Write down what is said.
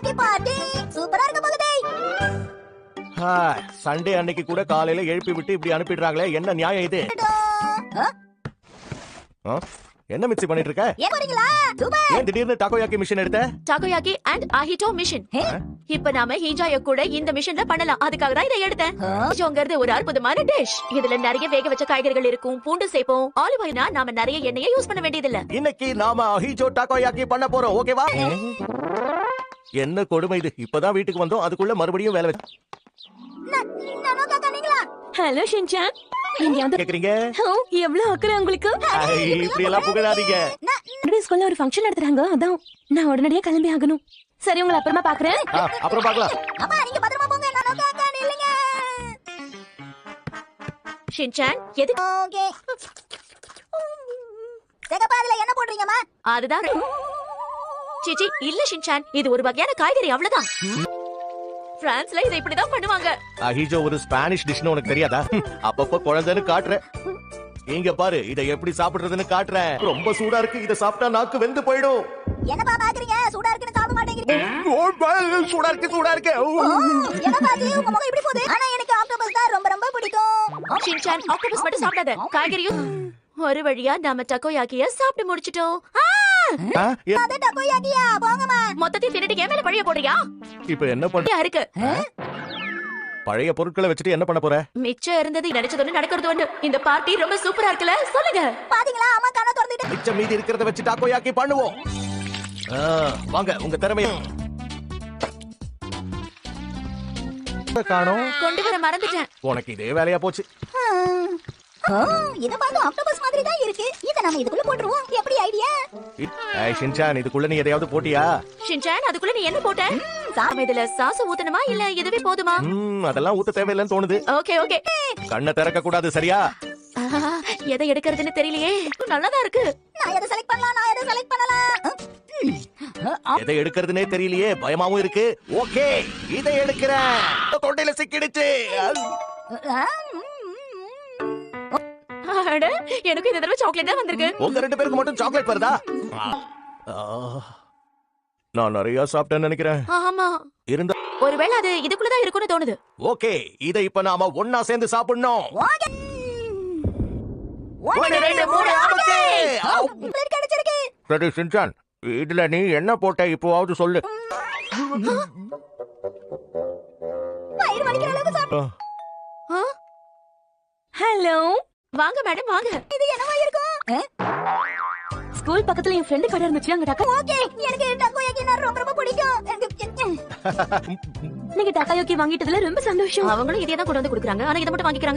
டக்கோயாக்கி party சூப்பரா இருக்க போகுதே. சண்டே அன்னைக்கு கூட காலையில எழுப்பி விட்டு இப்படி அனுப்பிடுறாங்களே, என்ன நியாயம் இது? என்ன மிக்ஸி பண்ணிட்டு இருக்க? ஏன் போறீங்களா? சூப்பர். ஏன் திடீர்னு டாகோயாக்கி மிஷின் எடுத்த? டாகோயாக்கி அண்ட் ஆஹிட்டோ மிஷின். இப்ப நாம ஹீஜாய கூட இந்த மிஷின்ல பண்ணலாம். அதுக்காக தான் இதை எடுத்தேன். ஹீஜோங்கிறது ஒரு அற்புதமான டிஷ். இதுல நிறைய வேக வச்ச காய்கறிகள் இருக்கும், பூண்டு சேர்ப்போம். ஆலிவ் ஆயில்னா நாம நிறைய எண்ணெயை யூஸ் பண்ண வேண்டியது இல்ல. இன்னைக்கு நாம ஹீஜோ டாகோயாக்கி பண்ண போறோம், ஓகேவா? என்ன கொடுமை இது! இப்பதான் வீட்டுக்கு வந்தோம், அதுக்குள்ள மறுபடியும் வேலை ஹலோ ஷின்சான், கேக்குறீங்க? எவ்வளவு அக்கறை உங்களுக்கு. இப்படி எல்லாம் புகழாதீங்க. ஸ்கூல்ல ஒரு ஃபங்க்ஷன் நடத்துறாங்க, அதான் நான் உடனடியா கிளம்பி ஆகணும். சரி, உங்களை அப்புறமா பாக்குறேன். அப்புறம் பார்க்கலாம். அம்மா நீங்க பத்திரமா போங்க. நானோ காக்கா நில்லுங்க. ஷின்சான், எது? ஓகே. சேகப்பா அதுல என்ன போடுறீங்கம்மா? அதுதான். சிச்சி இல்ல ஷின்சான், இது ஒரு வகையான காய்கறி, அவ்வளவுதான். பிரான்ஸ்ல இதை இப்படிதான் பண்ணுவாங்க. ஹீஜோ ஒரு ஸ்பானிஷ் டிஷ்னு உனக்கு தெரியாதா? அப்பப்ப குழந்தைன்னு காட்டுறேன். இங்க பாரு, இதை எப்படி சாப்பிடுறதுன்னு காட்டுறேன். ரொம்ப சூடா இருக்கு, இதை சாப்பிட்டா நாக்கு வெந்து போயிடும். என்னப்பா பாக்குறீங்க? சூடா இருக்குன்னு சாப்பிட மாட்டேங்கிறீங்க. சூடா இருக்கு, சூடா இருக்கு. என்னப்பா இது உங்க முகம் இப்படி போகுது? ஆனா எனக்கு ஆக்டோபஸ் தான் ரொம்ப ரொம்ப பிடிக்கும். ஷின்சான், ஆக்டோபஸ் மட்டும் சாப்பிடாத, காய்கறியும். ஒரு வழியா நாம டக்கோயாக்கிய சாப்பிட்டு முடிச்சிட்டோம். அது டக்கோயாக்கியா? போங்கம்மா. மொத்தத்தையும் தின்னுட்டு என் மேல பழிய போடுறியா? இப்ப என்ன பண்ண இருக்கு? பழைய பொருட்களை வச்சுட்டு என்ன பண்ண போற? மிச்சம் இருந்தது நினைச்சது ஒண்ணு நடக்கிறது ஒண்ணு. இந்த பார்ட்டி ரொம்ப சூப்பரா இருக்குல்ல, சொல்லுங்க. பாத்தீங்களா அம்மா கண்ணை திறந்துட்டு. மிச்சம் மீதி இருக்கிறத வச்சு டாகோயாக்கி பண்ணுவோம். வாங்க, உங்க திறமையை காணோம். கொண்டு வர மறந்துட்டேன். உனக்கு இதே வேலையா போச்சு. இத பாத்து ஆக்டோபஸ் மாதிரி தான் இருக்கு. இத நாம இதுக்குள்ள போட்டுருவோம். எப்படி ஐடியா? ஷின்சான், இதுக்குள்ள நீ எதையாவது போட்டியா? ஷின்சான், அதுக்குள்ள நீ என்ன போட்ட? நாம இதுல சாஸ் ஊத்தணுமா இல்ல இதுவே போதுமா? அதெல்லாம் ஊத்த தேவையில்லைன்னு தோணுது. Okay okay. கண்ணை திறக்க கூடாது, சரியா? எதை எடுக்கிறதுன்னு தெரியலையே. நல்லாதான் இருக்கு. நான் எதை செலக்ட் பண்ணலாம்? நான் எதை செலக்ட் பண்ணலாம்? எதை எடுக்கிறதுனே தெரியலையே, பயமாவும் இருக்கு. ஓகே, இதை எடுக்கிறேன். தொண்டையில சிக்கிடுச்சு. அட, எனக்கு இந்த தடவை சாக்லேட் தான் வந்திருக்கு. உங்க ரெண்டு பேருக்கு மட்டும் சாக்லேட் வருதா? நான் நிறைய சாப்பிட்டேன்னு நினைக்கிறேன். ஆமா, இருந்தா ஒருவேளை அது இதுக்குள்ளதான் இருக்கும்னு தோணுது. ஓகே, இதை இப்ப நாம ஒன்னா சேர்ந்து சாப்பிடணும். சரி ஷின்சான், இதுல நீ என்ன போட்ட இப்போவாவது சொல்லு. ஹலோ, வாங்க மேடம், வாங்க. இது என்னவா இருக்கும்? ஸ்கூல் பக்கத்துல என் ஃப்ரெண்ட் கடை இருந்துச்சு, அங்க டக்கா. ஓகே, எனக்கு டக்கோயாக்கி ரொம்ப ரொம்ப பிடிக்கும். நீங்க டக்காயோக்கி வாங்கிட்டதுல ரொம்ப சந்தோஷம். அவங்களும் இதே தான் கொண்டு வந்து கொடுக்குறாங்க, ஆனா இதை மட்டும் வாங்கிக்கிறாங்க.